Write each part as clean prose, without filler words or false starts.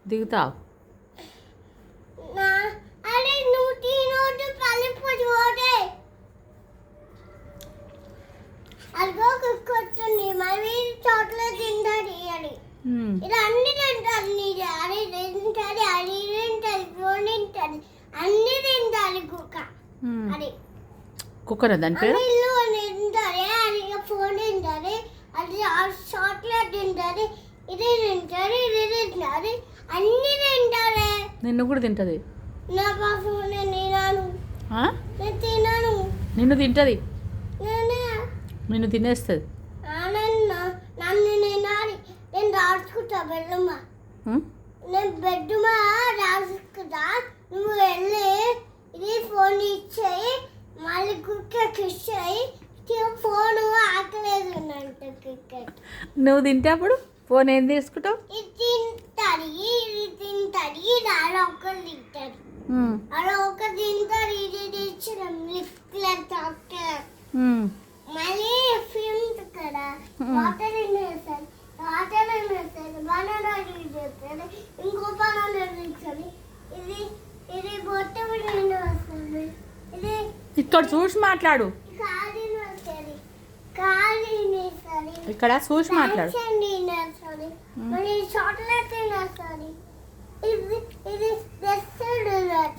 దిగుతావు కొట్టుంది మరి చాక్లెట్ తింటాడు అని ఇది అన్ని తింటాడు అది తింటాడు అది తింటాడు ఫోన్ తింటాడు అన్ని తింటాడు కుక్క అది కుక్కరా దాని పేరు ఇల్లు తింటాడు అది ఫోన్ తింటాడు అది చాక్లెట్ తింటాడు ఇది తింటాడు ఇది తింటాడు అన్ని తింటాడే నిన్ను కూడా తింటది నా ఫోన్ తినాను నేను తినాను నిన్ను తింటది నిన్ను తినేస్తుంది నన్ను తినాలి నేను రాసుకుంటా బెడ్రూమా నేను బెడ్రూమా రాసుకుంటా నువ్వు వెళ్ళి ఇది ఫోన్ ఇచ్చేయి మళ్ళీ కుక్కకి ఇచ్చేయి ఫోన్ ఆకలేదు అంటే క్రికెట్ నువ్వు తింటే అప్పుడు ఫోన్ ఏం తీసుకుంటావు ఇది తింటాడు ఇది తింటాడు ఇది అలా ఒకరు తింటాడు అలా ఒకరు తింటారు ఇది తెచ్చినాం లిప్లెట్ చాక్లెట్ మళ్ళీ ఫిల్మ్ కదా వాటర్ వేస్తాను బనానా చేస్తాను ఇంకో బనానా వేస్తాను ఇది ఇది మొత్తం నేను వస్తాను ఇది ఇక్కడ చూసి మాట్లాడు ఖాళీ వస్తుంది ఖాళీ వేస్తుంది ఇక్కడ చూసి మాట్లాడు తినేస్తుంది మళ్ళీ చాక్లెట్ తినేస్తుంది ఇది ఇది తెస్తాడు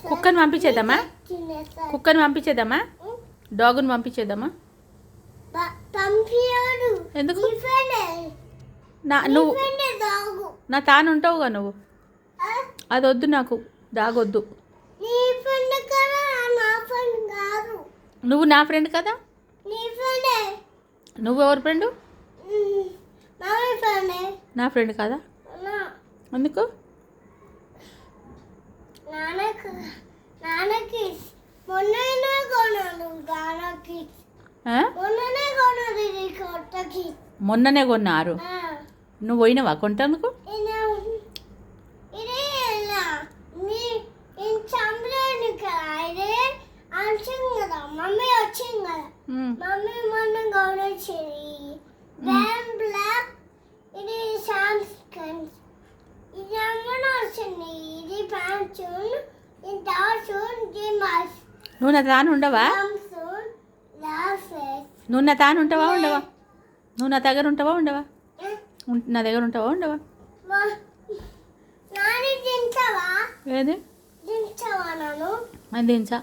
కుక్కని పంపించేద్దామా కుక్కని పంపించేద్దామా డాగుని పంపించేద్దామా పంపియాడు ఎందుకు నువ్వు నా తాను ఉంటావుగా నువ్వు అది వద్దు నాకు దాగొద్దు నువ్వు నా ఫ్రెండ్ కదా నువ్వు ఎవరి ఫ్రెండు నా ఫ్రెండ్ కదా ఎందుకు మొన్ననే కొన్నారు నువ్వు పోయినావా కొంటందుకు మమ్మీ వచ్చింది కదా మమ్మీ మొన్న గౌరవించేది బ్లాక్ ఇది సాంస్క్రీన్ ఇది అమ్మన వచ్చింది ఇది ప్యాంట్ ఇది డార్క్ ఇది మాస్ నువ్వు నా తాను ఉండవా నువ్వు నా తాను ఉంటావా ఉండవా నువ్వు నా దగ్గర ఉంటావా ఉండవా నా దగ్గర ఉంటావా ఉండవా ఏది అది దించా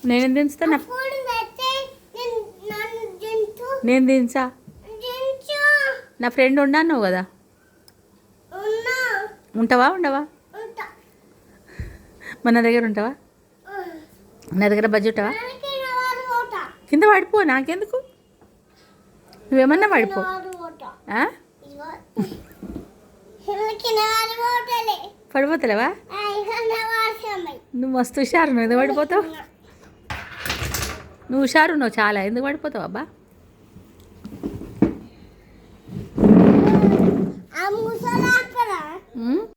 నేను దించుతా నేను దించా నా ఫ్రెండ్ ఉన్నాను కదా ఉంటావా ఉండవా మన దగ్గర ఉంటావా నా దగ్గర బడ్జెట్ ఉంటావా కింద పడిపో నాకెందుకు నువ్వేమన్నా పడిపో పడిపోతలేవా నువ్వు మస్తు హుషారు నువ్వు ఎందుకు పడిపోతావు నువ్వు హుషారు నువ్వు చాలా ఎందుకు పడిపోతావు అబ్బా